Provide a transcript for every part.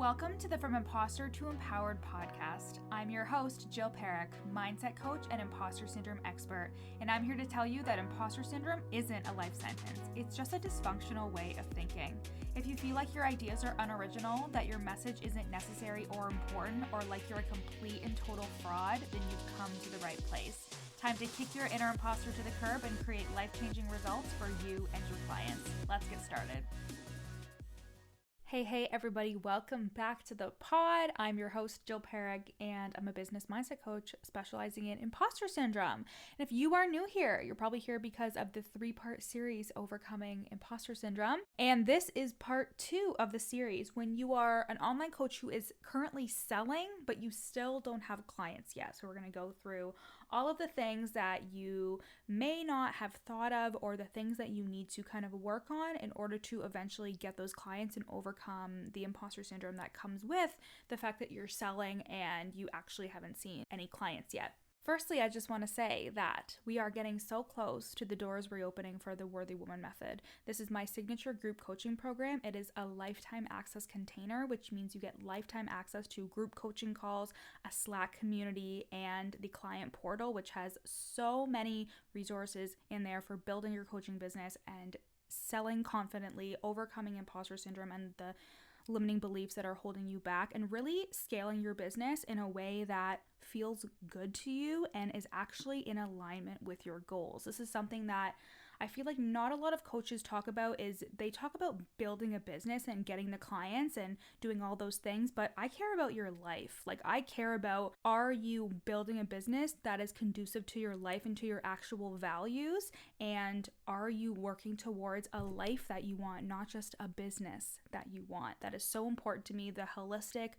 Welcome to the From Imposter to Empowered podcast. I'm your host, Jill Perrick, mindset coach and imposter syndrome expert, and I'm here to tell you that imposter syndrome isn't a life sentence. It's just a dysfunctional way of thinking. If you feel like your ideas are unoriginal, that your message isn't necessary or important, or like you're a complete and total fraud, then you've come to the right place. Time to kick your inner imposter to the curb and create life-changing results for you and your clients. Let's get started. Hey everybody, welcome back to the pod. I'm your host, Jill Perrick, and I'm a business mindset coach specializing in imposter syndrome. And if you are new here, you're probably here because of the 3-part series, Overcoming Imposter Syndrome. And this is part 2 of the series when you are an online coach who is currently selling, but you still don't have clients yet. So we're going to go through all of the things that you may not have thought of, or the things that you need to kind of work on in order to eventually get those clients and overcome the imposter syndrome that comes with the fact that you're selling and you actually haven't seen any clients yet. Firstly, I just want to say that we are getting so close to the doors reopening for the Worthy Woman Method. This is my signature group coaching program. It is a lifetime access container, which means you get lifetime access to group coaching calls, a Slack community, and the client portal, which has so many resources in there for building your coaching business and selling confidently, overcoming imposter syndrome and the limiting beliefs that are holding you back, and really scaling your business in a way that feels good to you and is actually in alignment with your goals. This is something that I feel like not a lot of coaches talk about. Is they talk about building a business and getting the clients and doing all those things, but I care about your life. Like, I care about, are you building a business that is conducive to your life and to your actual values? And are you working towards a life that you want, not just a business that you want? That is so important to me. The holistic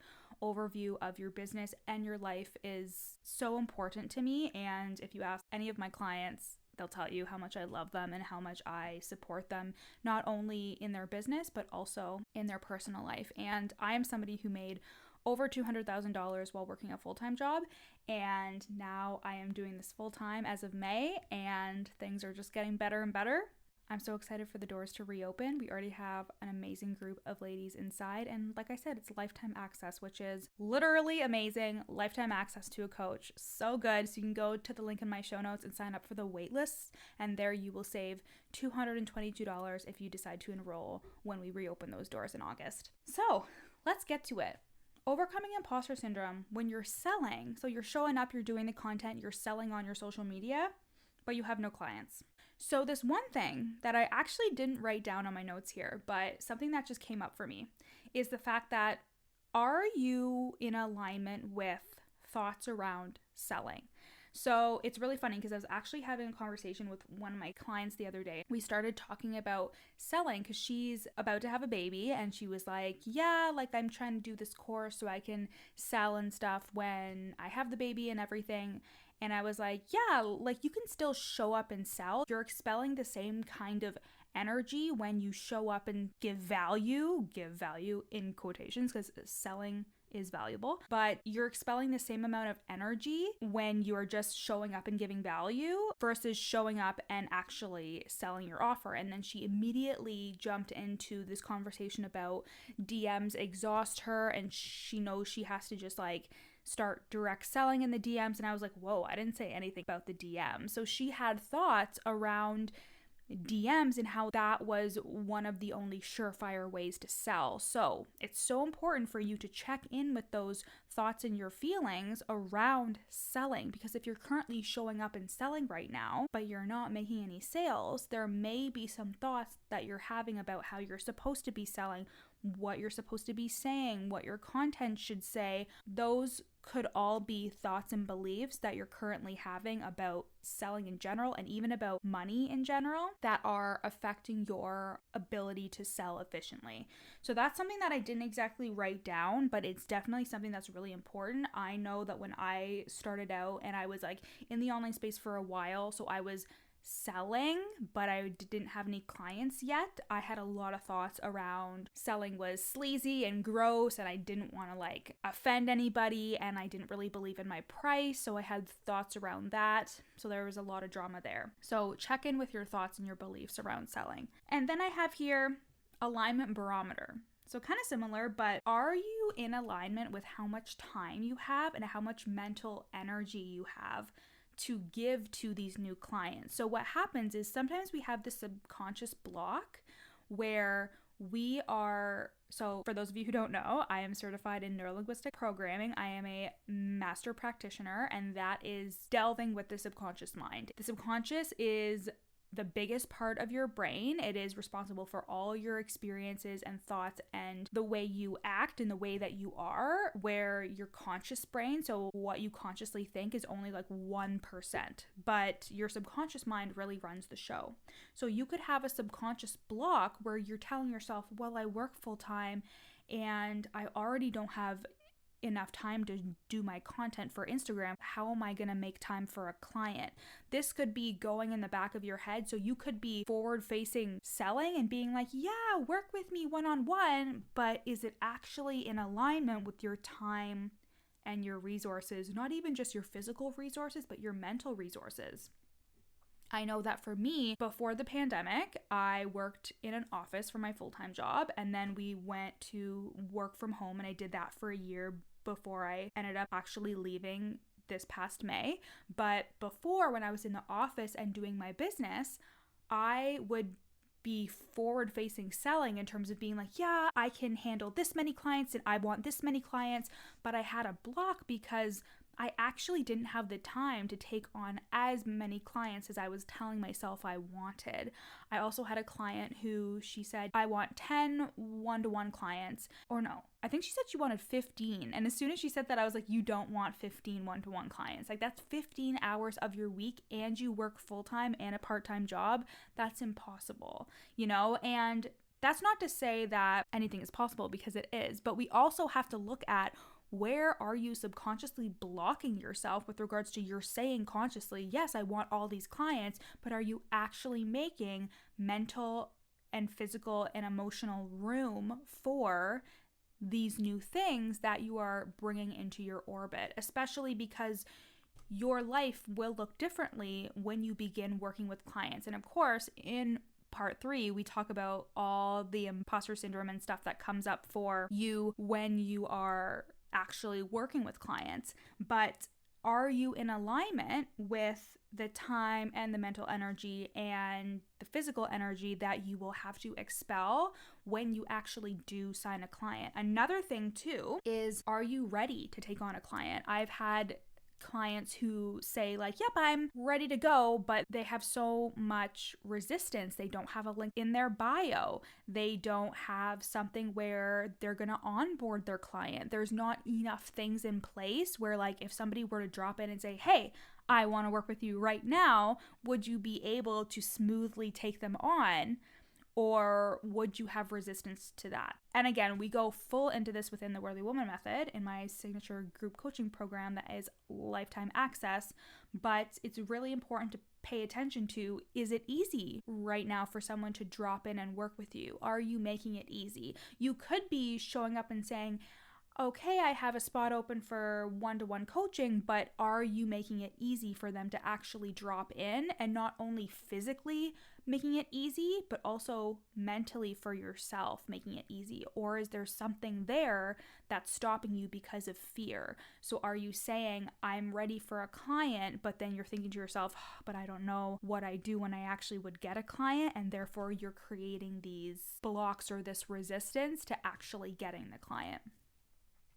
overview of your business and your life is so important to me. And if you ask any of my clients, they'll tell you how much I love them and how much I support them, not only in their business, but also in their personal life. And I am somebody who made over $200,000 while working a full-time job. And now I am doing this full-time as of May, and things are just getting better and better. I'm so excited for the doors to reopen. We already have an amazing group of ladies inside. And like I said, it's lifetime access, which is literally amazing. Lifetime access to a coach. So good. So you can go to the link in my show notes and sign up for the waitlist. And there you will save $222 if you decide to enroll when we reopen those doors in August. So let's get to it. Overcoming imposter syndrome when you're selling. So you're showing up, you're doing the content, you're selling on your social media, but you have no clients. So this one thing that I actually didn't write down on my notes here, but something that just came up for me, is the fact that, are you in alignment with thoughts around selling? So it's really funny because I was actually having a conversation with one of my clients the other day. We started talking about selling because she's about to have a baby, and she was like, yeah, like I'm trying to do this course so I can sell and stuff when I have the baby and everything. And I was like, yeah, like you can still show up and sell. You're expelling the same kind of energy when you show up and give value in quotations, because selling is valuable, but you're expelling the same amount of energy when you're just showing up and giving value versus showing up and actually selling your offer. And then she immediately jumped into this conversation about DMs exhaust her, and she knows she has to just like start direct selling in the DMs. And I was like, whoa, I didn't say anything about the DM. So she had thoughts around DMs and how that was one of the only surefire ways to sell. So it's so important for you to check in with those thoughts and your feelings around selling, because if you're currently showing up and selling right now, but you're not making any sales, there may be some thoughts that you're having about how you're supposed to be selling, what you're supposed to be saying, what your content should say. Those could all be thoughts and beliefs that you're currently having about selling in general, and even about money in general, that are affecting your ability to sell efficiently. So that's something that I didn't exactly write down, but it's definitely something that's really important. I know that when I started out and I was like in the online space for a while, so I was selling, but I didn't have any clients yet. I had a lot of thoughts around selling was sleazy and gross, and I didn't want to like offend anybody, and I didn't really believe in my price, so I had thoughts around that. So there was a lot of drama there. So check in with your thoughts and your beliefs around selling. And then I have here alignment barometer. So kind of similar, but are you in alignment with how much time you have and how much mental energy you have to give to these new clients? So what happens is sometimes we have this subconscious block where so for those of you who don't know, I am certified in neurolinguistic programming. I am a master practitioner, and that is delving with the subconscious mind. The subconscious is the biggest part of your brain. It is responsible for all your experiences and thoughts and the way you act and the way that you are, where your conscious brain, so what you consciously think, is only like 1%, but your subconscious mind really runs the show. So you could have a subconscious block where you're telling yourself, well, I work full time and I already don't have enough time to do my content for Instagram. How am I going to make time for a client? This could be going in the back of your head. So you could be forward facing selling and being like, yeah, work with me one-on-one, but is it actually in alignment with your time and your resources? Not even just your physical resources, but your mental resources. I know that for me, before the pandemic, I worked in an office for my full-time job, and then we went to work from home, and I did that for a year before I ended up actually leaving this past May. But before, when I was in the office and doing my business, I would be forward-facing selling in terms of being like, yeah, I can handle this many clients and I want this many clients, but I had a block because I actually didn't have the time to take on as many clients as I was telling myself I wanted. I also had a client who she said, I want 10 one-to-one clients. Or no, I think she said she wanted 15. And as soon as she said that, I was like, you don't want 15 one-to-one clients. Like, that's 15 hours of your week and you work full-time and a part-time job. That's impossible, you know? And that's not to say that anything is possible, because it is, but we also have to look at, where are you subconsciously blocking yourself with regards to you're saying consciously, yes, I want all these clients, but are you actually making mental and physical and emotional room for these new things that you are bringing into your orbit? Especially because your life will look differently when you begin working with clients. And of course, in part 3, we talk about all the imposter syndrome and stuff that comes up for you when you are actually working with clients. But are you in alignment with the time and the mental energy and the physical energy that you will have to expel when you actually do sign a client? Another thing too is, are you ready to take on a client? I've had clients who say like, yep, I'm ready to go, but they have so much resistance. They don't have a link in their bio. They don't have something where they're going to onboard their client. There's not enough things in place where, like, if somebody were to drop in and say, hey, I want to work with you right now, would you be able to smoothly take them on? Or would you have resistance to that? And again, we go full into this within the Worthy Woman Method in my signature group coaching program that is lifetime access. But it's really important to pay attention to, is it easy right now for someone to drop in and work with you? Are you making it easy? You could be showing up and saying, okay, I have a spot open for one-to-one coaching, but are you making it easy for them to actually drop in, and not only physically making it easy, but also mentally for yourself making it easy? Or is there something there that's stopping you because of fear? So are you saying, I'm ready for a client, but then you're thinking to yourself, oh, but I don't know what I do when I actually would get a client, and therefore you're creating these blocks or this resistance to actually getting the client.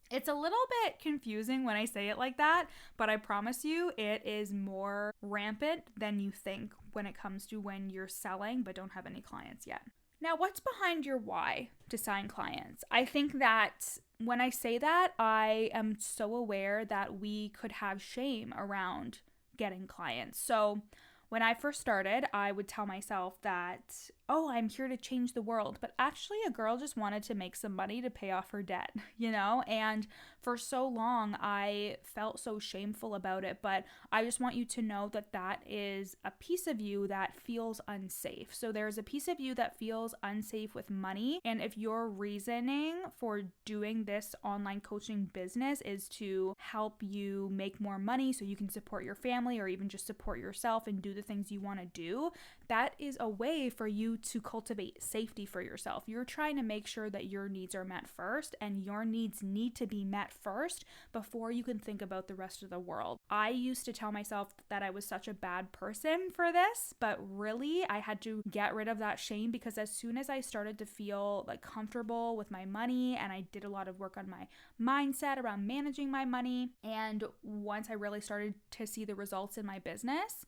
It's a little bit confusing when I say it like that, but I promise you it is more rampant than you think when it comes to when you're selling but don't have any clients yet. Now, what's behind your why to sign clients? I think that when I say that, I am so aware that we could have shame around getting clients. So when I first started, I would tell myself that, oh, I'm here to change the world. But actually, a girl just wanted to make some money to pay off her debt, you know? And for so long, I felt so shameful about it. But I just want you to know that that is a piece of you that feels unsafe. So there's a piece of you that feels unsafe with money. And if your reasoning for doing this online coaching business is to help you make more money so you can support your family or even just support yourself and do the things you want to do, that is a way for you to cultivate safety for yourself. You're trying to make sure that your needs are met first, and your needs need to be met first before you can think about the rest of the world. I used to tell myself that I was such a bad person for this, but really I had to get rid of that shame, because as soon as I started to feel like comfortable with my money, and I did a lot of work on my mindset around managing my money, and once I really started to see the results in my business,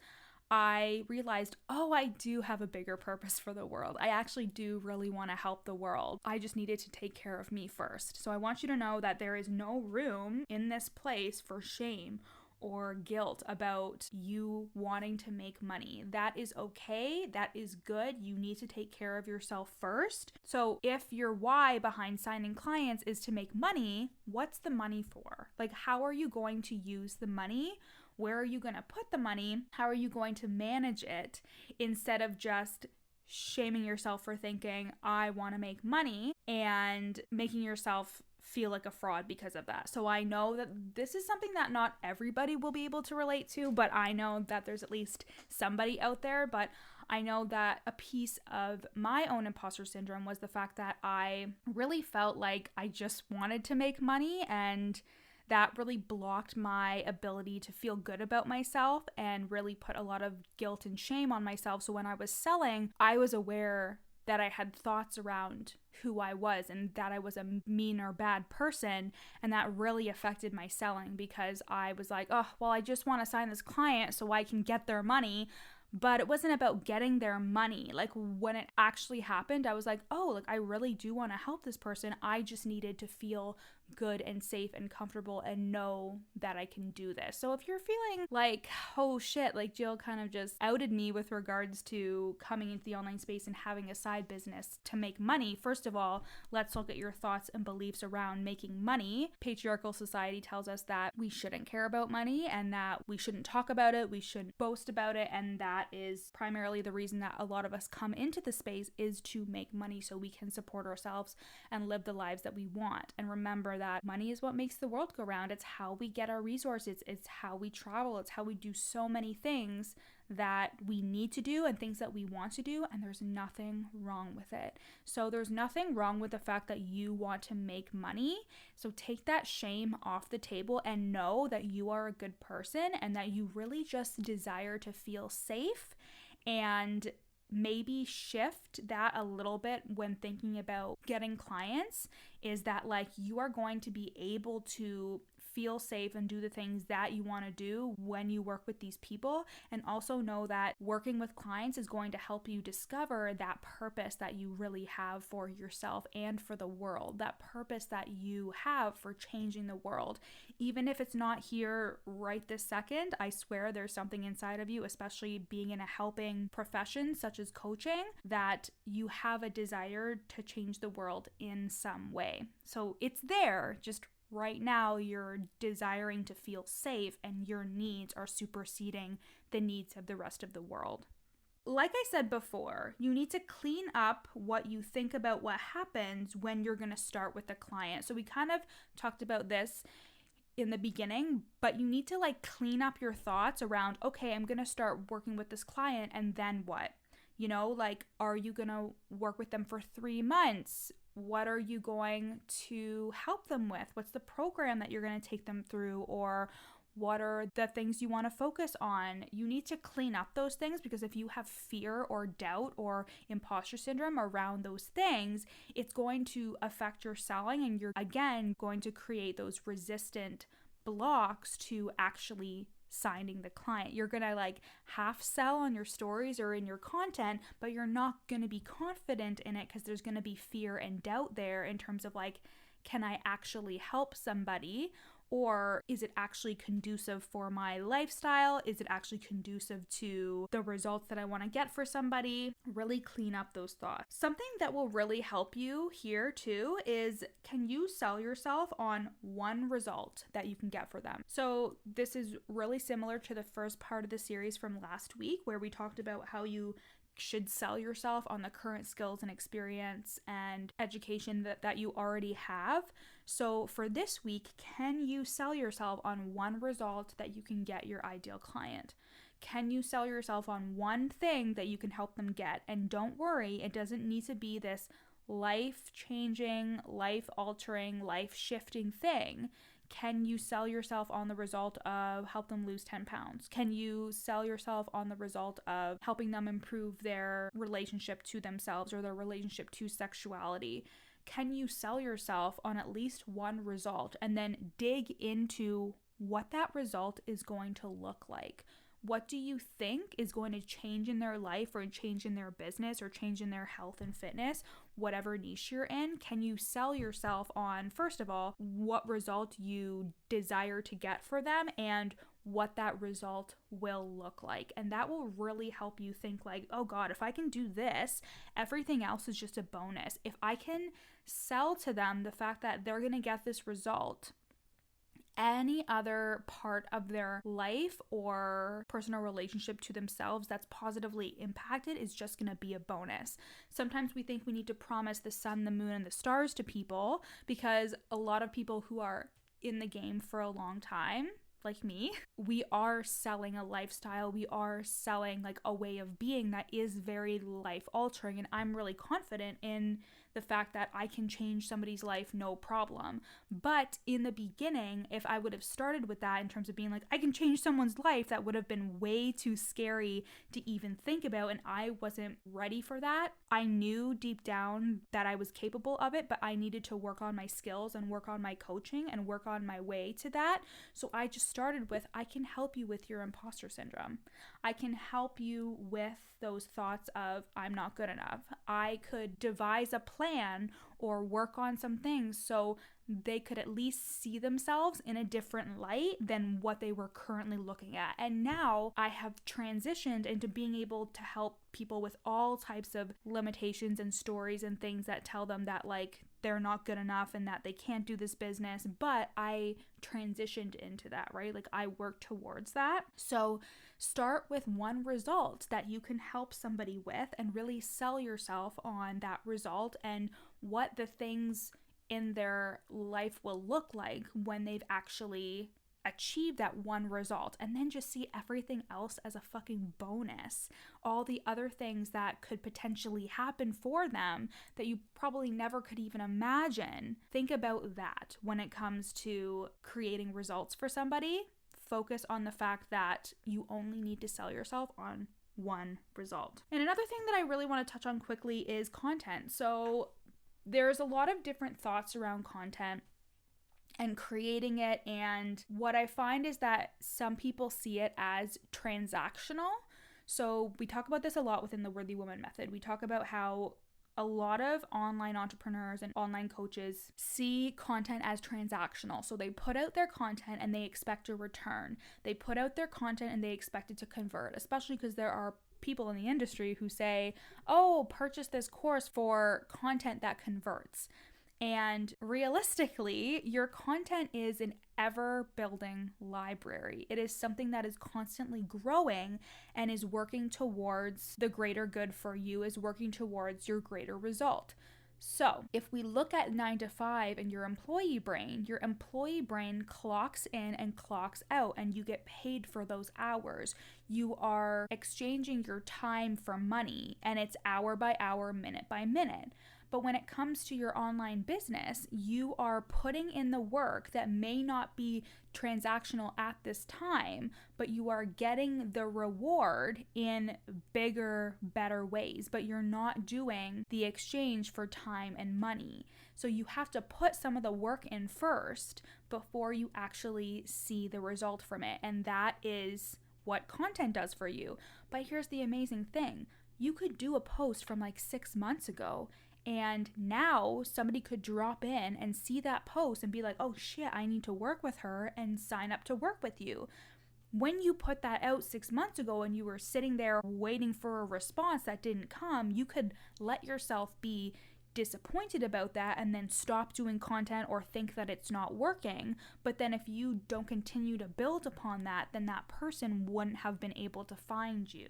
I realized, oh, I do have a bigger purpose for the world. I actually do really want to help the world. I just needed to take care of me first. So I want you to know that there is no room in this place for shame or guilt about you wanting to make money. That is okay. That is good. You need to take care of yourself first. So if your why behind signing clients is to make money, what's the money for? Like, how are you going to use the money? Where are you going to put the money? How are you going to manage it, instead of just shaming yourself for thinking, I want to make money, and making yourself feel like a fraud because of that. So I know that this is something that not everybody will be able to relate to, but I know that there's at least somebody out there. But I know that a piece of my own imposter syndrome was the fact that I really felt like I just wanted to make money, and that really blocked my ability to feel good about myself and really put a lot of guilt and shame on myself. So when I was selling, I was aware that I had thoughts around who I was and that I was a mean or bad person, and that really affected my selling, because I was like, oh, well, I just want to sign this client so I can get their money. But it wasn't about getting their money. Like, when it actually happened, I was like, oh, like, I really do want to help this person. I just needed to feel good and safe and comfortable and know that I can do this. So if you're feeling like, oh shit, like Jill kind of just outed me with regards to coming into the online space and having a side business to make money, first of all, let's look at your thoughts and beliefs around making money. Patriarchal society tells us that we shouldn't care about money, and that we shouldn't talk about it, we shouldn't boast about it, and that is primarily the reason that a lot of us come into the space, is to make money so we can support ourselves and live the lives that we want. And remember that money is what makes the world go round. It's how we get our resources. It's how we travel. It's how we do so many things that we need to do and things that we want to do, and there's nothing wrong with it. So there's nothing wrong with the fact that you want to make money. So take that shame off the table and know that you are a good person, and that you really just desire to feel safe, and maybe shift that a little bit when thinking about getting clients, is that like you are going to be able to feel safe and do the things that you want to do when you work with these people, and also know that working with clients is going to help you discover that purpose that you really have for yourself and for the world, that purpose that you have for changing the world. Even if it's not here right this second, I swear there's something inside of you, especially being in a helping profession such as coaching, that you have a desire to change the world in some way. So it's there, just right now you're desiring to feel safe, and your needs are superseding the needs of the rest of the world. Like I said before, you need to clean up what you think about what happens when you're going to start with a client. So we kind of talked about this in the beginning, but you need to like clean up your thoughts around, okay, I'm going to start working with this client, and then what? You know, like, are you going to work with them for 3 months? What are you going to help them with? What's the program that you're going to take them through? Or what are the things you want to focus on? You need to clean up those things, because if you have fear or doubt or imposter syndrome around those things, it's going to affect your selling, and you're again going to create those resistant blocks to actually signing the client. You're gonna like half sell on your stories or in your content, but you're not gonna be confident in it, because there's gonna be fear and doubt there in terms of like, can I actually help somebody? Or is it actually conducive for my lifestyle? Is it actually conducive to the results that I want to get for somebody? Really clean up those thoughts. Something that will really help you here too is, can you sell yourself on one result that you can get for them? So this is really similar to the first part of the series from last week, where we talked about how you should sell yourself on the current skills and experience and education that you already have. So for this week, can you sell yourself on one result that you can get your ideal client? Can you sell yourself on one thing that you can help them get? And don't worry, it doesn't need to be this life-changing, life-altering, life-shifting thing. Can you sell yourself on the result of help them lose 10 pounds? Can you sell yourself on the result of helping them improve their relationship to themselves or their relationship to sexuality? Can you sell yourself on at least one result and then dig into what that result is going to look like? What do you think is going to change in their life or change in their business or change in their health and fitness, whatever niche you're in? Can you sell yourself on, first of all, what result you desire to get for them and what that result will look like? And that will really help you think like, oh God, if I can do this, everything else is just a bonus. If I can sell to them the fact that they're going to get this result, any other part of their life or personal relationship to themselves that's positively impacted is just going to be a bonus. Sometimes we think we need to promise the sun, the moon, and the stars to people because a lot of people who are in the game for a long time, like me, we are selling a lifestyle. We are selling like a way of being that is very life altering. And I'm really confident in the fact that I can change somebody's life, no problem. But in the beginning, if I would have started with that in terms of being like, I can change someone's life, that would have been way too scary to even think about. And I wasn't ready for that. I knew deep down that I was capable of it, but I needed to work on my skills and work on my coaching and work on my way to that. So I just started with, I can help you with your imposter syndrome. I can help you with those thoughts of, I'm not good enough. I could devise a plan or work on some things so they could at least see themselves in a different light than what they were currently looking at. And now I have transitioned into being able to help people with all types of limitations and stories and things that tell them that like they're not good enough and that they can't do this business. But I transitioned into that, right? Like I worked towards that. So start with one result that you can help somebody with and really sell yourself on that result and what the things in their life will look like when they've actually achieved that one result, and then just see everything else as a fucking bonus. All the other things that could potentially happen for them that you probably never could even imagine. Think about that when it comes to creating results for somebody. Focus on the fact that you only need to sell yourself on one result. And another thing that I really want to touch on quickly is content. So there's a lot of different thoughts around content and creating it, and what I find is that some people see it as transactional. So we talk about this a lot within the Worthy Woman method. We talk about how a lot of online entrepreneurs and online coaches see content as transactional. So they put out their content and they expect a return. They put out their content and they expect it to convert, especially because there are people in the industry who say, oh, purchase this course for content that converts. And realistically, your content is an ever-building library. It is something that is constantly growing and is working towards the greater good for you, is working towards your greater result. So if we look at 9 to 5 and your employee brain clocks in and clocks out, and you get paid for those hours. You are exchanging your time for money, and it's hour by hour, minute by minute. But when it comes to your online business, you are putting in the work that may not be transactional at this time, but you are getting the reward in bigger, better ways, but you're not doing the exchange for time and money. So you have to put some of the work in first before you actually see the result from it. And that is what content does for you. But here's the amazing thing. You could do a post from like 6 months ago, and now somebody could drop in and see that post and be like, oh shit, I need to work with her, and sign up to work with you. When you put that out 6 months ago and you were sitting there waiting for a response that didn't come, you could let yourself be disappointed about that and then stop doing content or think that it's not working. But then if you don't continue to build upon that, then that person wouldn't have been able to find you.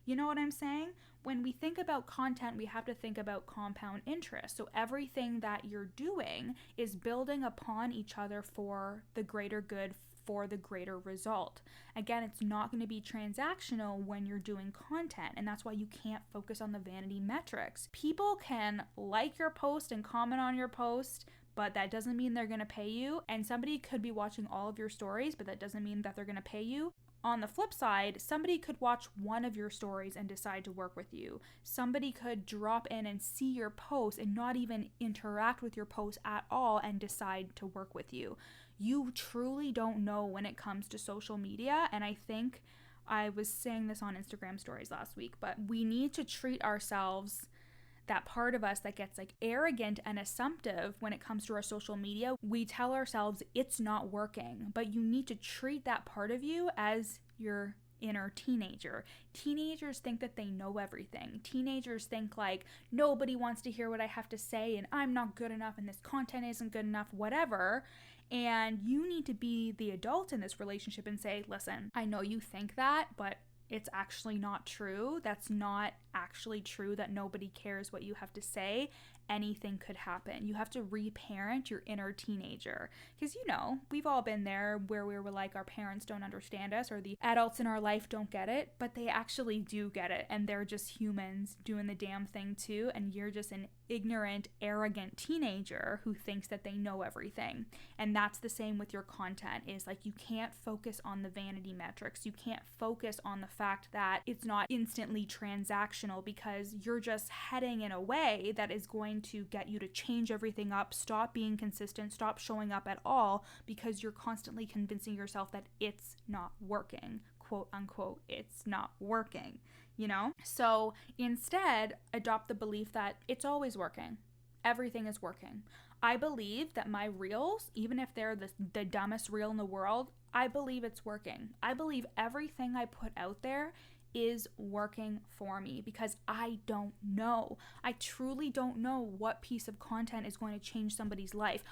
You know what I'm saying? When we think about content, we have to think about compound interest. So everything that you're doing is building upon each other for the greater good for the greater result. Again, it's not going to be transactional when you're doing content, and that's why you can't focus on the vanity metrics. People can like your post and comment on your post, but that doesn't mean they're going to pay you. And somebody could be watching all of your stories, but that doesn't mean that they're going to pay you. On the flip side, somebody could watch one of your stories and decide to work with you. Somebody could drop in and see your post and not even interact with your post at all and decide to work with you. You truly don't know when it comes to social media. And I think I was saying this on Instagram stories last week, but we need to treat ourselves, that part of us that gets like arrogant and assumptive when it comes to our social media. We tell ourselves it's not working, but you need to treat that part of you as your inner teenager. Teenagers think that they know everything. Teenagers think like nobody wants to hear what I have to say and I'm not good enough and this content isn't good enough, whatever. And you need to be the adult in this relationship and say, listen, I know you think that, but it's actually not true. That's not actually true that nobody cares what you have to say. Anything could happen. You have to reparent your inner teenager. Because, we've all been there where we were like, our parents don't understand us or the adults in our life don't get it, but they actually do get it. And they're just humans doing the damn thing too. And you're just an ignorant, arrogant teenager who thinks that they know everything. And that's the same with your content, is like you can't focus on the vanity metrics. You can't focus on the fact that it's not instantly transactional, because you're just heading in a way that is going to get you to change everything up, stop being consistent, stop showing up at all, because you're constantly convincing yourself that it's not working, quote unquote, it's not working. So instead, adopt the belief that it's always working. Everything is working. I believe that my reels, even if they're the dumbest reel in the world, I believe it's working. I believe everything I put out there is working for me, because I don't know. I truly don't know what piece of content is going to change somebody's life.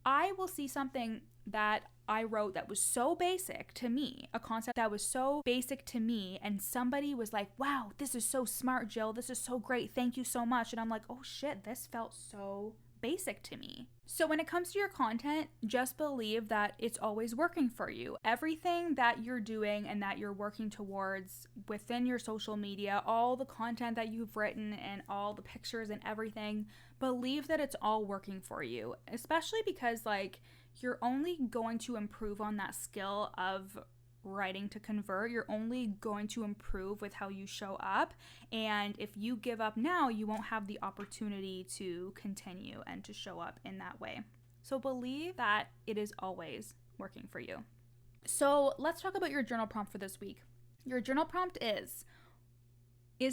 I will see something that I wrote that was so basic to me, a concept that was so basic to me, and somebody was like, wow, this is so smart, Jill. This is so great. Thank you so much. And I'm like, oh shit, this felt so basic to me. So when it comes to your content, just believe that it's always working for you. Everything that you're doing and that you're working towards within your social media, all the content that you've written and all the pictures and everything, believe that it's all working for you, especially because you're only going to improve on that skill of writing to convert. You're only going to improve with how you show up. And if you give up now, you won't have the opportunity to continue and to show up in that way. So believe that it is always working for you. So let's talk about your journal prompt for this week. Your journal prompt is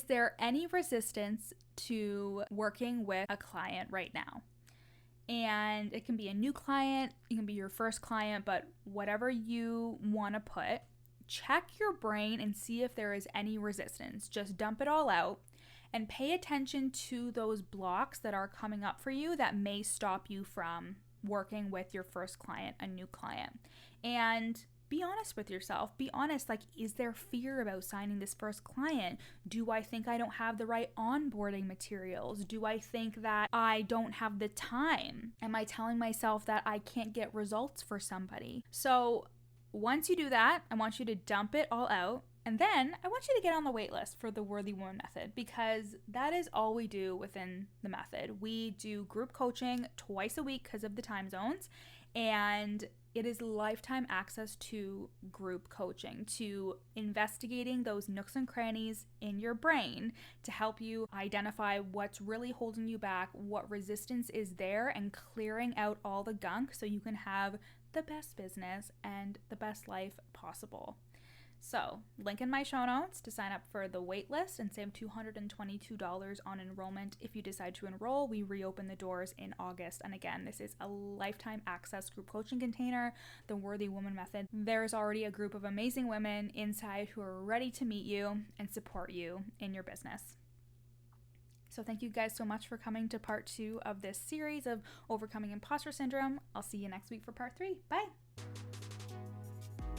there any resistance to working with a client right now? And it can be a new client, it can be your first client, but whatever you want to put, check your brain and see if there is any resistance. Just dump it all out and pay attention to those blocks that are coming up for you that may stop you from working with your first client, a new client. And be honest with yourself. Be honest, is there fear about signing this first client? Do I think I don't have the right onboarding materials? Do I think that I don't have the time? Am I telling myself that I can't get results for somebody? So once you do that, I want you to dump it all out. And then I want you to get on the wait list for the Worthy Woman Method, because that is all we do within the method. We do group coaching twice a week because of the time zones, and it is lifetime access to group coaching, to investigating those nooks and crannies in your brain to help you identify what's really holding you back, what resistance is there, and clearing out all the gunk so you can have the best business and the best life possible. So, link in my show notes to sign up for the waitlist and save $222 on enrollment. If you decide to enroll, we reopen the doors in August. And again, this is a lifetime access group coaching container, the Worthy Woman Method. There's already a group of amazing women inside who are ready to meet you and support you in your business. So thank you guys so much for coming to part 2 of this series of Overcoming Imposter Syndrome. I'll see you next week for part 3. Bye.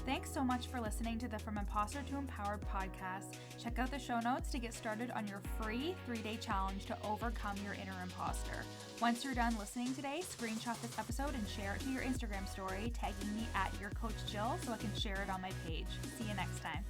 Thanks so much for listening to the From Imposter to Empowered podcast. Check out the show notes to get started on your free 3-day challenge to overcome your inner imposter. Once you're done listening today, screenshot this episode and share it to your Instagram story, tagging me at YourCoachJill so I can share it on my page. See you next time.